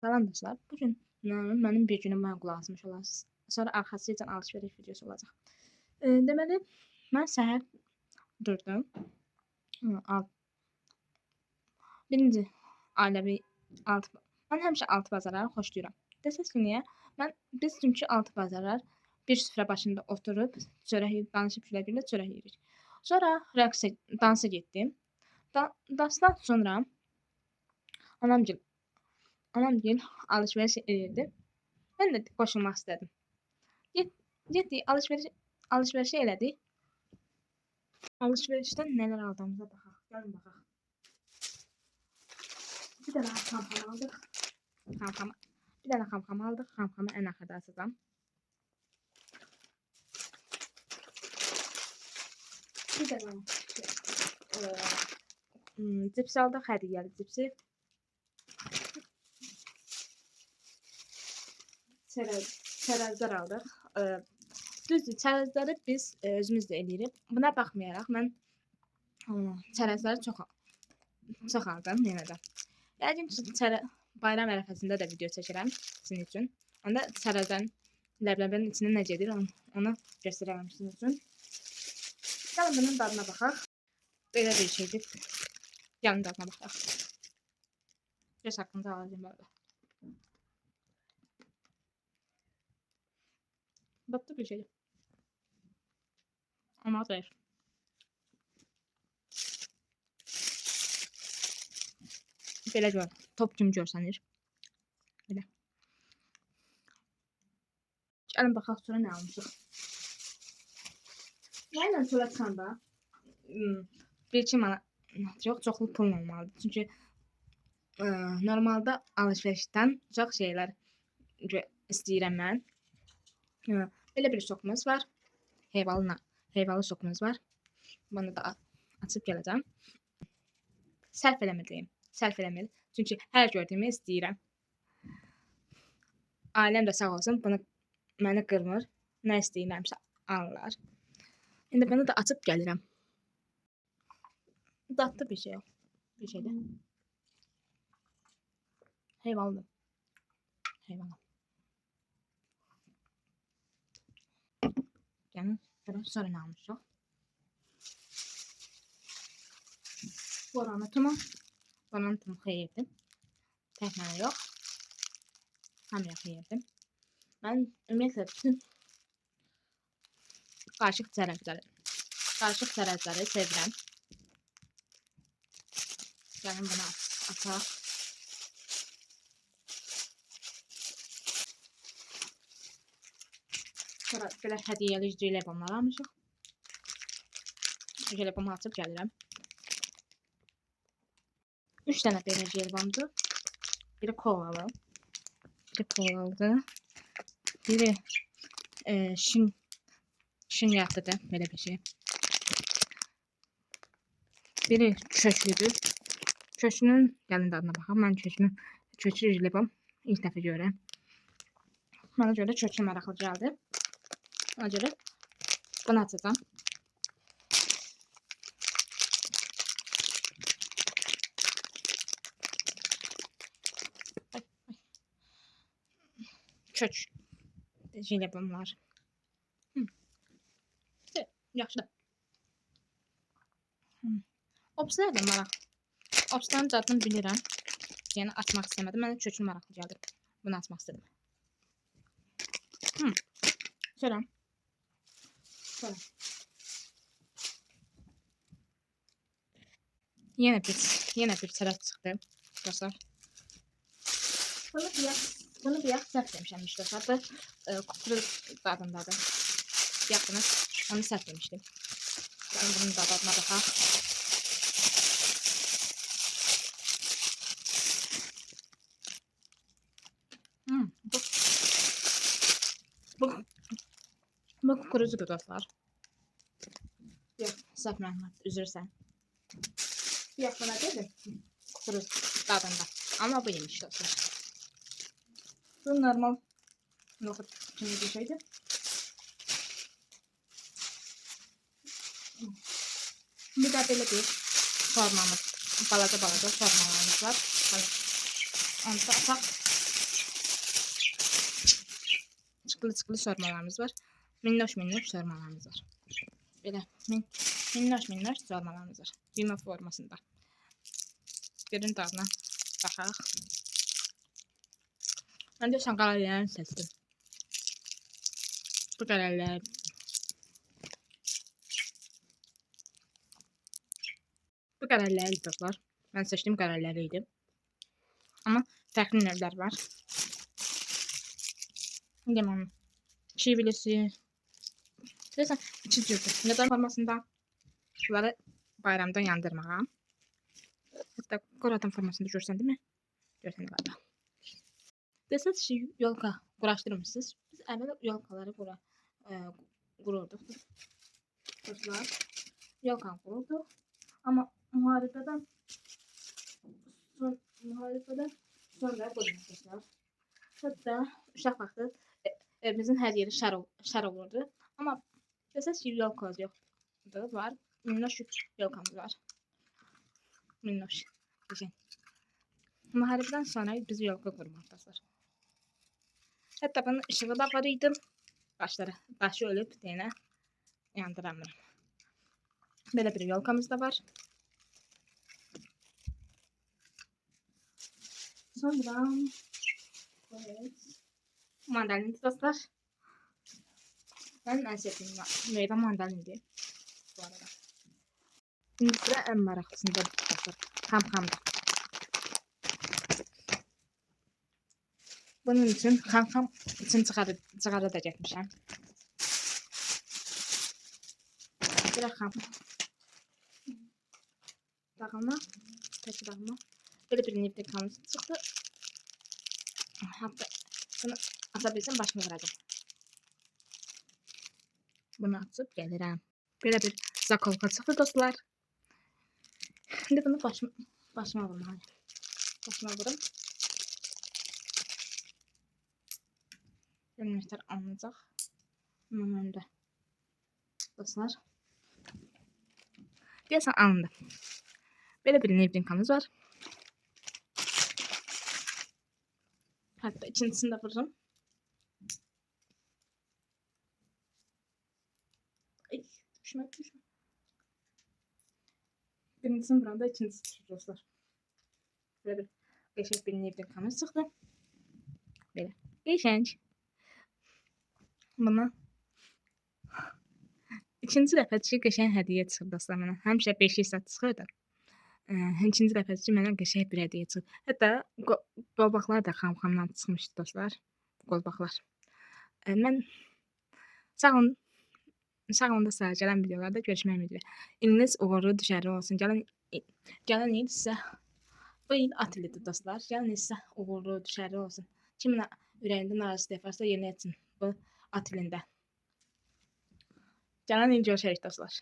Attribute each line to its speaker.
Speaker 1: Salam dostlar. Bugün mənim bir günümə qulaq asmış olasınız. Sonra arxası üçün alış-veriş videosu olacaq. Deməli, mən səhər durdum. Alt, birinci ailəvi 6. Mən həmişə 6 bazarları xoşlayıram. Desəz ki, niyə? Biz çünki 6 bazarlar bir süfrə başında oturub çörək yeyib, danışıb gülə-gülə çörək yeyirik. Sonra dansa getdim. Dansdan sonra anamgil anamgil alış-veriş edirdi. Mən də qoşulmaq istədim. Getdik, alış-veriş elədik. Alış-verişdən nələr aldığımıza baxaq. Gəlin baxaq. Bir dənə xamxam aldıq. Bir dənə xamxam aldıq. Xamxamı ən axırda açacağam. Bir dənə cips aldıq, hədiyyəli cipsi. Çərəzlər aldıq. Düzdür, çərəzləri biz özümüz də eləyirik. Buna baxmayaraq mən çərəzləri çox aldım yenə də. Yəqin ki, bayram ərəfəsində də video çəkirəm sizin üçün. Onda çərəzlərin ləbləbənin içində nə gedir onu göstərərəm sizin üçün. Gəlin bunun dadına baxaq. Belə bir şeydir. Gəlin dadına baxaq. Göz haqqında alacağım böyle. Dadlı bir şeydir. Ama zayıf. Belə gör, top kimi görsənir. Belə. Gəlin baxaq sonra nə almışıq. Mənlə çölə çıxanda 1-2 manat çoxlu pul olmalıdır. Çünki normalda alış-verişdən çox şeylər istəyirəm mən. Belə bir sokumuz var. Heyvalı sokumuz var. Bunu da açıb gələcəm. Sərf eləmir. Çünki hər gördüyümü istəyirəm. Ailəm də sağ olsun, məni qırmır. Nə istəyirəmsə alırlar. İndi bunu da açıb gəlirəm. Dadlı bir şeydir. Heyvalı. Yəni sonra nə almışıq? Boranatumu xeyirdim. Təkmənə yox. Hamıya xeyirdim. Mən ümumiyyətlə bütün qarışıq çərəzləri sevirəm. Gəlin bunu açaq. Sonra belə hədiyyəli jelibonlar almışıq. Jelibonu açıb gəlirəm. 3 dənə belə jelibondur. Biri kolalı. Biri şinyatlıdır. Belə bir şey. Biri köklüdür. Köklünün gəlin dadına baxaq. Mən köklü jelibon ilk dəfə görürəm. Mənə görə köklü maraqlı gəldi. Ona görə bunu açacağım. Kök jelibonlar. Yaxşıdır. Opslar da maraq. Opsların dadını bilirəm. Yəni açmaq istəmədim. Mənə köklü maraqlı gəldi. Bunu açmaq istədim. Sonra. Yenə bir çərəz çıxdı. Dostlar. Bunu bir səhv demişəm dostlar. Kukuru dadındadır. Onu səhv demişdim. Gəlin bunun dadına baxaq. Bu kukuruzudur dostlar. Yox, səhv məlumat, üzrsən. Yox, buna dedim. Kukuruz dadında. Amma bu yemiş dostlar. Bu normal nohut kimi bir şeydir. Bir də belə bir formamız, balaca formalarımız var. Onu da açaq. Çıqılı sormalarımız var. Minnoş sormalarımız var. Belə minnoş sormalarımız var. Düymə formasında. Görün dadına baxaq. Mən də şanqalarını seçdim. Bu qədərlər. Bu qədərləri dostlar. Mən seçdiyim qədərləri idi. Amma fərqli növlər var. Limon, çivilisi. Deyəsən, içi cürdür. Neden formasında bunları bayramda yandırmağa. Hatta Qoratan formasında görsən değil mi? Görsən də var. Desəz ki, yolka quraşdırmışsınız. Biz əvvəl yolkaları qururduq. Dostlar, yolka qururduq. Amma müharibədən sonra qurmuşlar. Hətta uşaq vaxtı evimizin hər yeri şər olurdu. Amma desəz ki, yolka yoxdur, var. Minnoş yolkamız var. Minnoş. Güzel. Müharibədən sonra biz yolka qurmaqdasınız. Hətta bunun ışığı da var idi. Başı ölüb deyənə yandıramıram. Belə bir yolkamız da var. Sonra mandalina dostlar. Ben en sevdiğim meyve mandalindir. Bu arada. Şimdi sıra en maraklısında dostlar. Xam-xamda. Bunun için xam-xam için çıxarı da getmişəm. Belə xam. Dağılma. Peki dağılma. Böyle bir nefrekamız çıktı. Hatta bunu atabilsem başımı vuracağım. Bunu atıp gelirim. Böyle bir zakolka çıktı dostlar. Şimdi bunu başıma vurmalıyım. Başıma vururum. Görünüşler alınacaq. Bunun önündə. Dostlar. Deyəsən alındı. Böyle bir nevrinkamız var. Hatta ikincisini de vururum. Ay, düşme. Birincisini vuranda ikincisi düşür dostlar. Böyle bir geçek bir nevrinkamız çıktı. Böyle. Geçenç. Buna ikinci dəfə qəşəng hədiyyə çıxdı dostlar mənə. Həmişə 5 saat çıxırdı. İkinci dəfə mənə qəşəng bir hədiyyə çıxdı. Hətta qolbaqlar da xam-xamdan çıxmışdı dostlar. Qolbaqlar. Mən sağ olun da sağ gələn videolarda görüşmək ümidi. İliniz uğurlu düşərli olsun. Gələn il sizə bu il at ilidir dostlar. Gələn il sizə uğurlu düşərli olsun. Kimin ürəyində narazı defarsa yerinə etsin bu at ilində. Gələn il görüşərik dostlar.